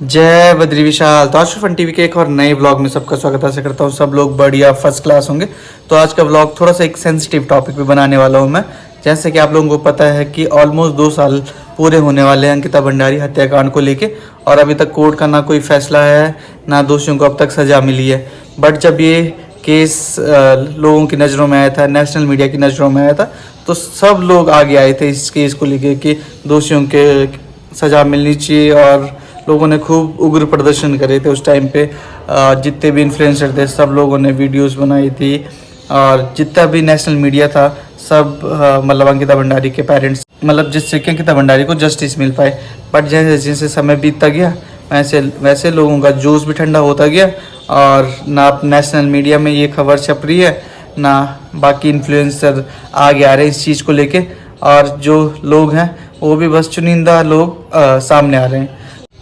जय बद्री विशाल। तो आज फन टीवी के एक और नए ब्लॉग में सबका स्वागत आशा करता हूँ सब लोग बढ़िया फर्स्ट क्लास होंगे। तो आज का ब्लॉग थोड़ा सा एक सेंसिटिव टॉपिक पे बनाने वाला हूँ मैं। जैसे कि आप लोगों को पता है कि ऑलमोस्ट 2 साल पूरे होने वाले हैं अंकिता भंडारी हत्याकांड को लेके, और अभी तक कोर्ट का ना कोई फैसला है ना दोषियों को अब तक सज़ा मिली है। बट जब ये केस लोगों की नज़रों में आया था, नेशनल मीडिया की नज़रों में आया था, तो सब लोग आगे आए थे इस केस को लेके कि दोषियों के सज़ा मिलनी चाहिए, और लोगों ने खूब उग्र प्रदर्शन करे थे उस टाइम पे। जितने भी इन्फ्लुएंसर थे सब लोगों ने वीडियोस बनाई थी, और जितना भी नेशनल मीडिया था सब मतलब अंकिता भंडारी के पेरेंट्स, मतलब जिससे कि अंकिता भंडारी को जस्टिस मिल पाए। बट जैसे जैसे समय बीतता गया वैसे वैसे लोगों का जोश भी ठंडा होता गया, और ना नेशनल मीडिया में ये खबर छप रही है ना बाकी इन्फ्लुएंसर आगे आ रहे हैं इस चीज़ को लेके, और जो लोग हैं वो भी बस चुनिंदा लोग सामने आ रहे हैं।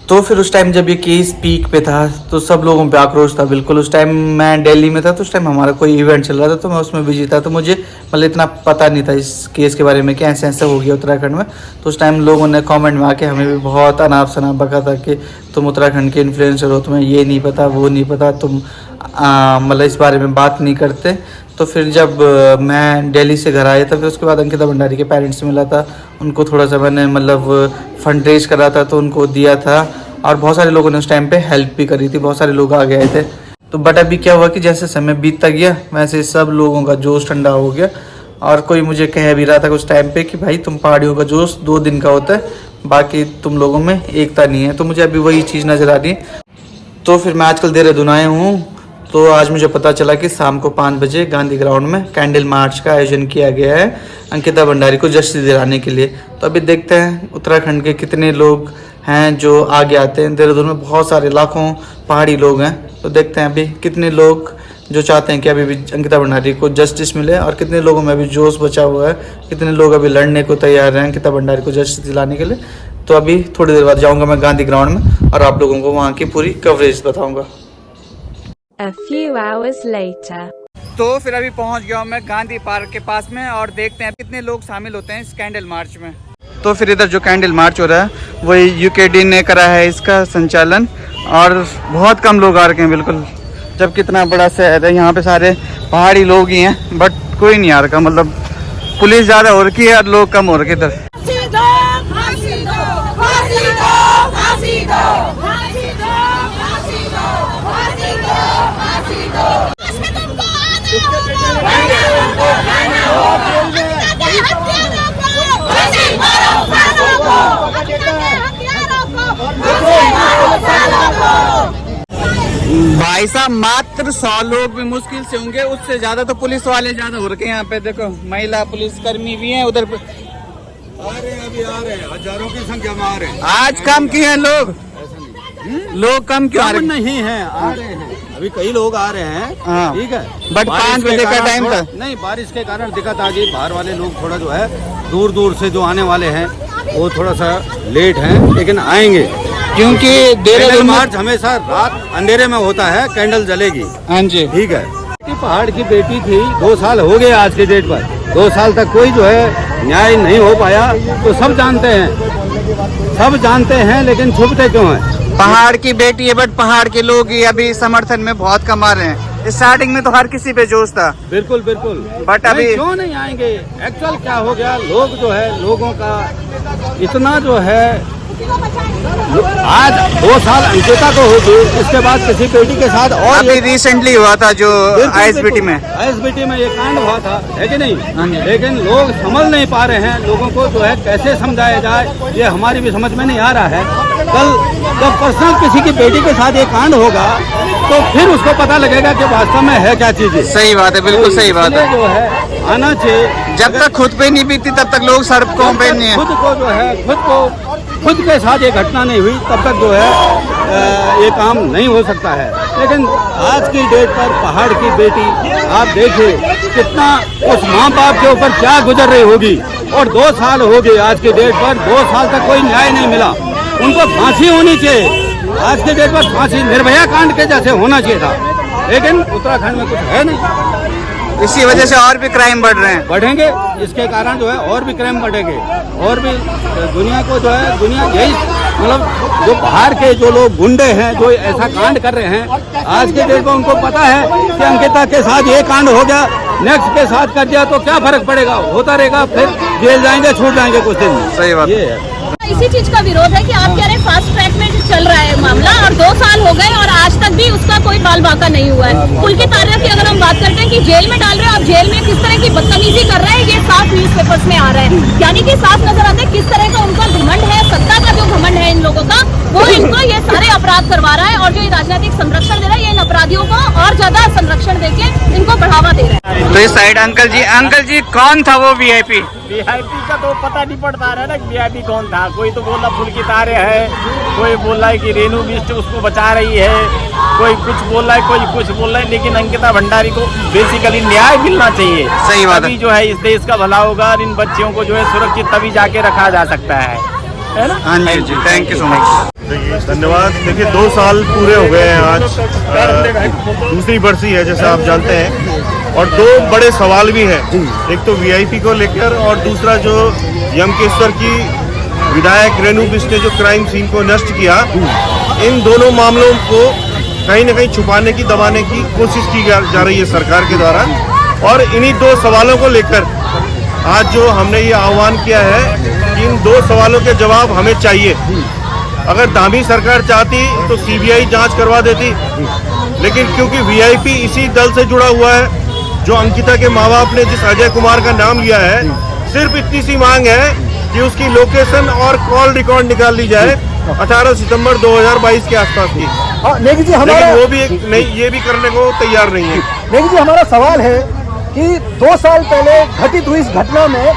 तो फिर उस टाइम जब ये केस पीक पे था तो सब लोगों पे आक्रोश था बिल्कुल। उस टाइम मैं दिल्ली में था, तो उस टाइम हमारा कोई इवेंट चल रहा था, तो मैं उसमें बिजी था, तो मुझे मतलब इतना पता नहीं था इस केस के बारे में कि ऐसे ऐसे हो गया उत्तराखंड में। तो उस टाइम लोगों ने कमेंट में आके हमें भी बहुत अनाप शनाप बका था कि तुम उत्तराखंड के इन्फ्लुएंसर हो, तुम्हें ये नहीं पता वो नहीं पता, तुम मतलब इस बारे में बात नहीं करते। तो फिर जब मैं दिल्ली से घर आया था, फिर उसके बाद अंकिता भंडारी के पेरेंट्स से मिला था, उनको थोड़ा सा मैंने मतलब फंड रेज करा था तो उनको दिया था, और बहुत सारे लोगों ने उस टाइम पे हेल्प भी करी थी, बहुत सारे लोग आ गए थे। तो बट अभी क्या हुआ कि जैसे समय बीतता गया वैसे सब लोगों का जोश ठंडा हो गया, और कोई मुझे कह भी रहा था कुछ टाइम पे कि भाई तुम पहाड़ियों का जोश 2 दिन का होता है, बाकी तुम लोगों में एकता नहीं है। तो मुझे अभी वही चीज़ नज़र आ रही है। तो फिर मैं आजकल देहरादून आया हूँ, तो आज मुझे पता चला कि शाम को 5 बजे गांधी ग्राउंड में कैंडल मार्च का आयोजन किया गया है अंकिता भंडारी को जस्टिस दिलाने के लिए। तो अभी देखते हैं उत्तराखंड के कितने लोग हैं जो आगे आते हैं। देहरादून में बहुत सारे लाखों पहाड़ी लोग हैं, तो देखते हैं अभी कितने लोग जो चाहते हैं कि अभी भी अंकिता भंडारी को जस्टिस मिले, और कितने लोगों में अभी जोश बचा हुआ है, कितने लोग अभी लड़ने को तैयार हैं अंकिता भंडारी को जस्टिस दिलाने के लिए। तो अभी थोड़ी देर बाद जाऊँगा मैं गांधी ग्राउंड में, और आप लोगों को वहाँ की पूरी कवरेज बताऊँगा। A few hours later. तो फिर अभी पहुंच गया हूं मैं गांधी पार्क के पास में, और देखते हैं कितने लोग शामिल होते हैं इस कैंडल मार्च में। तो फिर इधर जो कैंडल मार्च हो रहा है वही यूकेडी ने करा है इसका संचालन, और बहुत कम लोग आ रखे हैं बिल्कुल। जब कितना बड़ा शहर है, यहाँ पे सारे पहाड़ी लोग ही हैं, बट कोई नहीं आ रखा, मतलब पुलिस ज़्यादा हो रखी है और लोग कम हो रखे इधर। भाई साहब मात्र 100 लोग भी मुश्किल से होंगे, उससे ज्यादा तो पुलिस वाले ज्यादा हो रखे हैं यहाँ पे। देखो महिला पुलिस कर्मी भी हैं उधर पे। आ रहे हैं, अभी आ रहे हैं, हजारों की संख्या में आ रहे हैं। आज कम किए हैं लोग, लोग कम क्यों आ रहे नहीं है, आ रहे हैं, अभी कई लोग आ रहे हैं। हाँ। ठीक है, बट 5 बजे का टाइम था। नहीं, बारिश के कारण दिक्कत आ गई। बाहर वाले लोग थोड़ा जो है दूर दूर से जो आने वाले हैं वो थोड़ा सा लेट हैं, लेकिन आएंगे, क्योंकि देहरादून मार्च हमेशा रात अंधेरे में होता है, कैंडल जलेगी। हाँ जी, ठीक है। पहाड़ की बेटी थी, 2 साल हो गए आज के डेट पर, 2 साल तक कोई जो है न्याय नहीं हो पाया। तो सब जानते हैं, लेकिन छुपते क्यों हैं? पहाड़ की बेटी है, बट पहाड़ के लोग ही अभी समर्थन में बहुत कम आ रहे हैं। स्टार्टिंग में तो हर किसी पे जोश था। बिल्कुल बिल्कुल, बट अभी क्यों नहीं आएंगे? एक्चुअल क्या हो गया, लोग जो है, लोगों का इतना जो है, आज 2 साल अंकिता को हो गई, इसके बाद किसी बेटी के साथ, और अभी रिसेंटली हुआ था जो आईएसबीटी में ये कांड हुआ था, है कि नहीं? लेकिन लोग समझ नहीं पा रहे हैं, लोगों को जो है कैसे समझाया जाए, ये हमारी भी समझ में नहीं आ रहा है। कल जब पर्सनल किसी की बेटी के साथ ये कांड होगा तो फिर उसको पता लगेगा कि वास्तव में है क्या चीज। सही बात है, बिल्कुल सही बात है। जो है आना चाहिए। जब तक खुद पे नहीं बीती तब तक लोग सड़कों पे नहीं है। खुद को जो है, खुद के साथ ये घटना नहीं हुई तब तक जो है ये काम नहीं हो सकता है। लेकिन आज की डेट पर पहाड़ की बेटी, आप देखिए कितना उस माँ बाप के ऊपर क्या गुजर रही होगी, और 2 साल हो गए आज की डेट पर, 2 साल तक कोई न्याय नहीं मिला। उनको फांसी होनी चाहिए, आज के डेट पर फांसी निर्भया कांड के जैसे होना चाहिए था, लेकिन उत्तराखंड में कुछ है नहीं। इसी वजह से और भी क्राइम बढ़ रहे हैं। बढ़ेंगे, इसके कारण जो है और भी क्राइम बढ़ेंगे और भी दुनिया को जो है दुनिया यही मतलब जो बाहर के जो लोग गुंडे हैं जो ऐसा कांड कर रहे हैं आज के डेट में उनको पता है कि अंकिता के साथ ये कांड हो गया, नेक्स्ट के साथ कर दिया तो क्या फर्क पड़ेगा, होता रहेगा, फिर जेल जाएंगे, छूट जाएंगे कुछ दिन में। सही बात ये है। इसी चीज का विरोध है कि आप कह रहे हैं फास्ट ट्रैक में जो चल रहा है मामला और 2 साल हो गए और आज तक भी उसका कोई बाल बाका नहीं हुआ है। पुलकित आर्या की अगर हम बात करते हैं कि जेल में डाल रहे हैं, आप जेल में किस तरह की बदतमीजी कर रहे हैं ये साफ न्यूज़पेपर्स में आ रहा है, यानी कि साफ नजर आता है किस तरह का उनका घमंड है, सत्ता का जो घमंड है इन लोगों का वो इनको ये सारे अपराध करवा रहा है और जो ये राजनीतिक संरक्षण दे रहा है ये इन अपराधियों को और ज्यादा संरक्षण देके इनको बढ़ावा दे रहा है। तो इस साइड अंकल जी कौन था वो वीआईपी का तो पता नहीं पड़ता रहा ना वीआईपी कौन था। कोई तो बोल रहा पुलकित आर्या है, कोई बोल रहा है कि रेणु बिष्ट उसको बचा रही है, कोई कुछ बोल रहा है, कोई कुछ बोल रहा है, लेकिन अंकिता भंडारी को बेसिकली न्याय मिलना चाहिए। सही बात है। तभी जो है इस देश का भला होगा और इन बच्चियों को जो है सुरक्षित तभी जाके रखा जा सकता है ना। हाँ जी, थैंक यू सो मच। देखिए धन्यवाद। देखिए 2 साल पूरे हो गए हैं आज, दूसरी बरसी है जैसे आप जानते हैं, और 2 बड़े सवाल भी हैं। एक तो वीआईपी को लेकर और दूसरा जो यमकेश्वर की विधायक रेणु बिष्ट ने जो क्राइम सीन को नष्ट किया, इन दोनों मामलों को कहीं न कहीं छुपाने की दबाने की कोशिश की जा रही है सरकार के द्वारा। और इन्हीं 2 सवालों को लेकर आज जो हमने ये आह्वान किया है कि इन 2 सवालों के जवाब हमें चाहिए। अगर दामी सरकार चाहती तो सीबीआई जांच करवा देती, लेकिन क्योंकि वीआईपी इसी दल से जुड़ा हुआ है जो अंकिता के माँ बाप ने जिस अजय कुमार का नाम लिया है, सिर्फ इतनी सी मांग है कि उसकी लोकेशन और कॉल रिकॉर्ड निकाल ली जाए 18 सितंबर 2022 के आसपास की। नेगी जी लेकिन हमारा वो भी नहीं, ये भी करने को तैयार नहीं है। नेगी जी हमारा सवाल है कि 2 साल पहले घटित हुई इस घटना में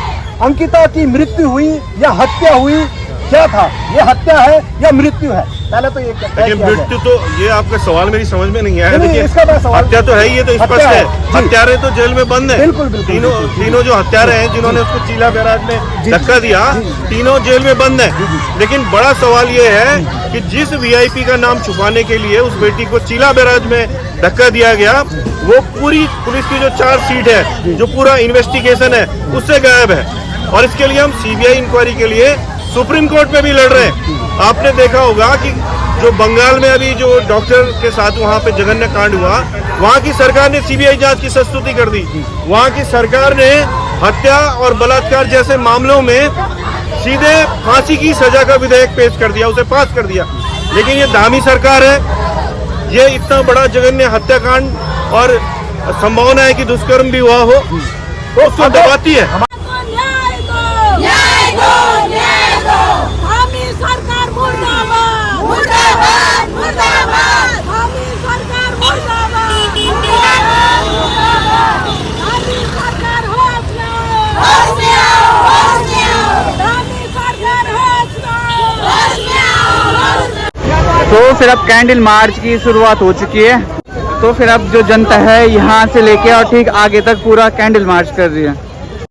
अंकिता की मृत्यु हुई या हत्या हुई, क्या था? ये हत्या है या मृत्यु है? पहले तो ये लेकिन मृत्यु तो ये आपका सवाल मेरी समझ में नहीं आया। नहीं, देखिए इसका मैं सवाल- हत्या तो है ही, ये तो स्पष्ट है। जी। हत्यारे तो जेल में बंद है। बिल्कुल, बिल्कुल, तीनों जो हत्यारे हैं जिन्होंने उसको चीला बैराज में धक्का दिया, तीनों जेल में बंद है। लेकिन बड़ा सवाल ये है कि जिस वीआईपी का नाम छुपाने के लिए उस बेटी को चीला बैराज में धक्का दिया गया, वो पूरी पुलिस की जो चार्जशीट है, जो पूरा इन्वेस्टिगेशन है, उससे गायब है। और इसके लिए हम सीबीआई इंक्वायरी के लिए सुप्रीम कोर्ट में भी लड़ रहे हैं। आपने देखा होगा कि जो बंगाल में अभी जो डॉक्टर के साथ वहाँ पे जघन्य कांड हुआ, वहाँ की सरकार ने सीबीआई जांच की संस्तुति कर दी। वहाँ की सरकार ने हत्या और बलात्कार जैसे मामलों में सीधे फांसी की सजा का विधेयक पेश कर दिया, उसे पास कर दिया। लेकिन ये दामी सरकार है, ये इतना बड़ा जघन्य हत्याकांड और संभावना है कि दुष्कर्म भी हुआ हो, तो उसको दबाती है। तो फिर अब कैंडल मार्च की शुरुआत हो चुकी है, तो फिर अब जो जनता है यहाँ से लेके और ठीक आगे तक पूरा कैंडल मार्च कर रही है।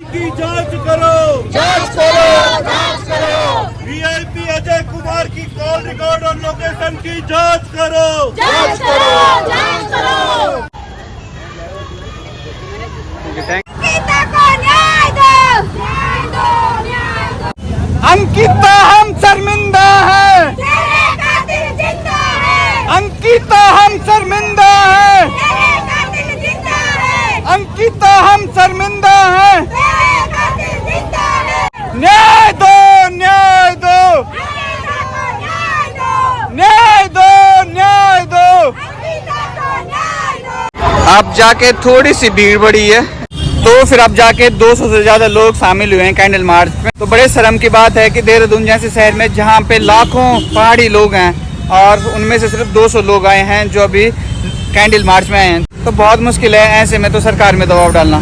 की जांच करो, जांच करो, जांच करो। वीआईपी अजय कुमार की कॉल रिकॉर्ड और लोकेशन की जांच करो, जांच करो, जांच करो। अंकिता को न्याय दो, न्याय दो, न्याय दो। अंकिता हम शर्मिंदा है, तेरे कातिल जिंदा है, अंकिता हम शर्मिंदा है, तेरे कातिल जिंदा है, अंकिता हम शर्मिंदा है। तेरे कातिल जिंदा है। न्याय दो, न्याय दो, अंकिता को न्याय दो, न्याय दो, न्याय दो। अंकिता को न्याय दो। अब जाके थोड़ी सी भीड़ बढ़ी है, तो फिर अब जाके 200 से ज़्यादा लोग शामिल हुए हैं कैंडल मार्च में। तो बड़े शर्म की बात है कि देहरादून जैसे शहर में जहाँ पे लाखों पहाड़ी लोग हैं और उनमें से सिर्फ 200 लोग आए हैं जो अभी कैंडल मार्च में आए हैं, तो बहुत मुश्किल है ऐसे में तो सरकार में दबाव डालना।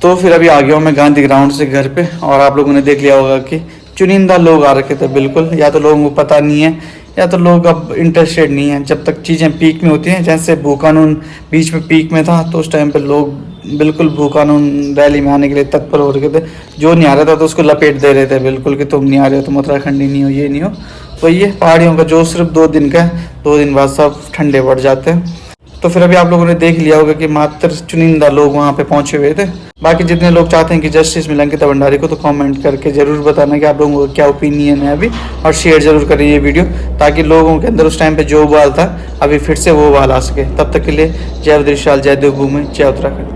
तो फिर अभी आ गया हूँ मैं गांधी ग्राउंड से घर पे, और आप लोगों ने देख लिया होगा कि चुनिंदा लोग आ रखे थे बिल्कुल, या तो लोगों को पता नहीं है या तो लोग अब इंटरेस्टेड नहीं है। जब तक चीज़ें पीक में होती हैं, जैसे भू कानून बीच में पीक में था, तो उस टाइम पे लोग बिल्कुल भू कानून रैली में आने के लिए तत्पर हो रहे थे। जो नहीं आ रहा था तो उसको लपेट दे रहे थे बिल्कुल कि तुम नहीं आ रहे हो, तुम उत्तराखंडी नहीं हो, ये नहीं हो। तो ये पहाड़ियों का जो सिर्फ 2 दिन का है, 2 दिन बाद सब ठंडे पड़ जाते हैं। तो फिर अभी आप लोगों ने देख लिया होगा कि मात्र चुनिंदा लोग वहां पे पहुंचे हुए थे। बाकी जितने लोग चाहते हैं कि जस्टिस मिले अंकिता भंडारी को, तो कमेंट करके जरूर बताना कि आप लोगों का क्या ओपिनियन है अभी, और शेयर जरूर करें ये वीडियो, ताकि लोगों के अंदर उस टाइम पे जो उबाल था अभी फिर से वो उबाल आ सके। तब तक के लिए जय विशाल, जय देवभूमि, जय उत्तराखंड।